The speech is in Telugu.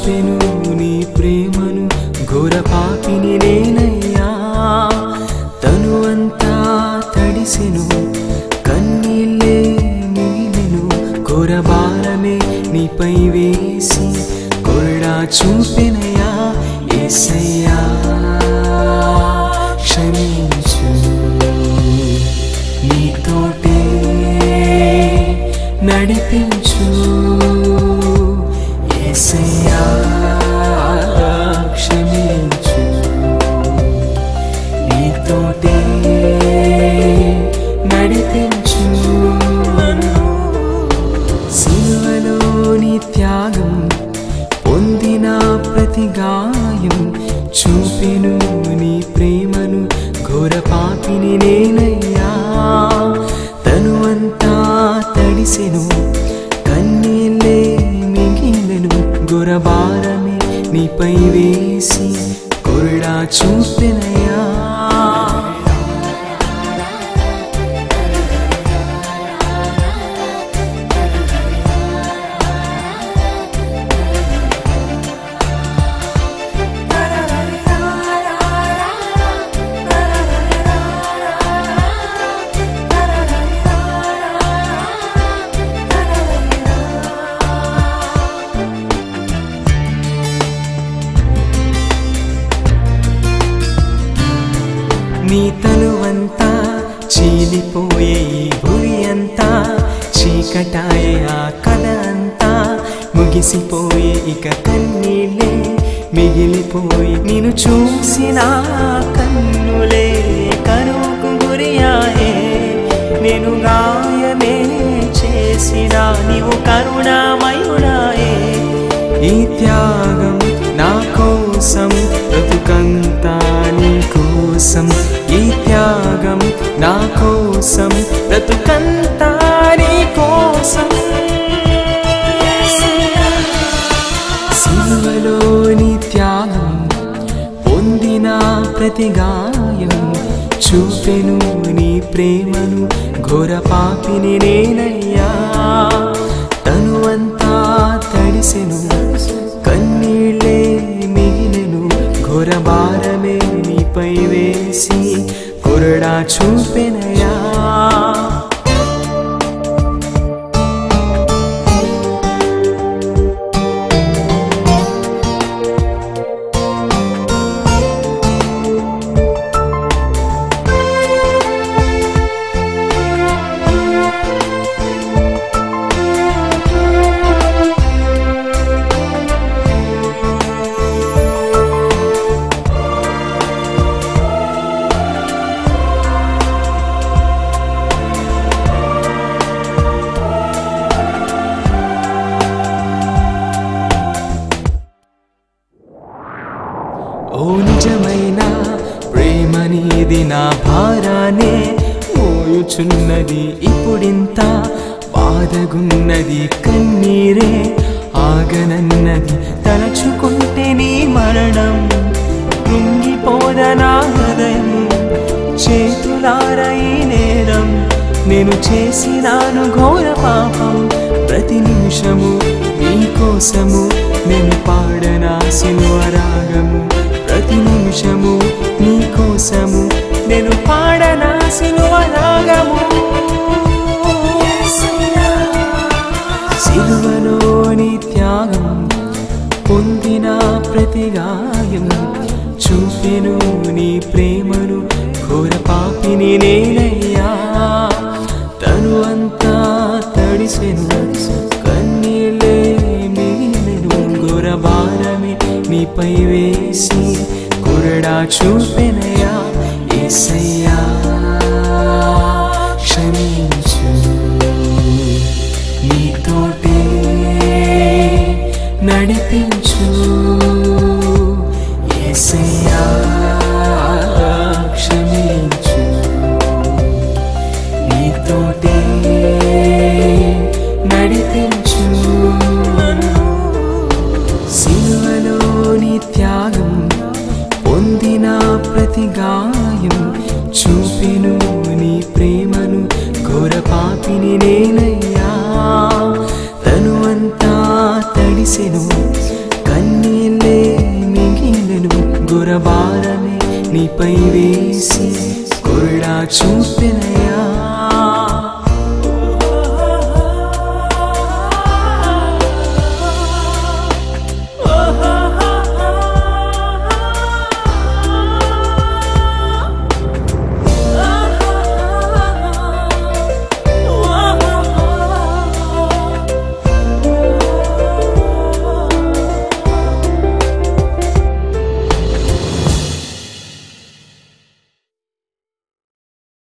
చూపెను నీ ప్రేమను ఘోర పాపిని నేనయ్యా తను అంతా తడిసెను కన్నీళ్ళే మిగిలెను ఘోర భారమే నీపై వేసి కొరడా చూపెనయ్యా యేసయ్యా క్షమించు నీతోటే నడిపించు యేసయ్యా క్షమించు నీతోటే నడిపించు సిలువలోని త్యాగం పొందిన ప్రతి గాయం చూపెను నీ ప్రేమను ఘోర పాపిని నేనయ్యా తను అంతా తడిసెను కన్నీళ్ళే మిగిలెను ఘోర భారమే నీపై వేసి కొరడా చూపెనయ్యా నీ తనువంతా చీలిపోయే ఈ భూమి అంతా చీకటాయే ఆ కథ అంతా ముగిసిపోయే ఇక కన్నీళ్ళే మిగిలిపోయి నిన్ను చూసిన కన్నులే కరువుకు గురియాయే నేను గాయమే చేసిన నీవు కరుణామయుడాయే ఈ త్యాగం నా కోసం బ్రతుకంతా నీ కోసం ఈ త్యాగం నా కోసం బ్రతుకంతా నీ కోసం సిలువలోని త్యాగం పొందిన ప్రతి గాయం చూపెను నీ ప్రేమను ఘోర పాపిని నేనయ్యా తను అంతా తడిసెను కన్నీళ్ళే మిగిలెను ఘోర భారమే నీపై వేసి కొరడా చూపెనయ్యా ఓ నిజమైన ప్రేమ నీది నా భారానే మోయుచున్నది ఇప్పుడింత బాధగున్నది కన్నీరే ఆగనన్నది తలచుకుంటే నీ మరణం కృంగిపోదనా హృదయం చేతులారా ఈ నేరం నేను చేసినాను ఘోర పాపం ప్రతి నిమిషము నీ కోసము నేను పాడనా సిలువ రాగము ప్రతి నిమిషము నీ కోసము నేను పాడనా సిలువ రాగము సిలువలోని త్యాగం పొందిన ప్రతి గాయం చూపెను నీ ప్రేమను ఘోర పాపిని నేనయ్యా తను అంతా తడిసెను కన్నీళ్ళే మిగిలెను ఘోర భారమే నీపై వేసి కొరడా చూపెనయ్యా యేసయ్యా క్షమించు నీతోటే నడిపించు యేసయ్యా క్షమించు నీతోటే నడిపించు సిలువలోని త్యాగం పొందిన ప్రతి గాయం చూపెను నీ ప్రేమను ఘోర పాపిని నేనయ్యా తను అంతా తడిసెను కన్ని ఘోర భారమే నీపై వేసి కొరడా చూపెనయా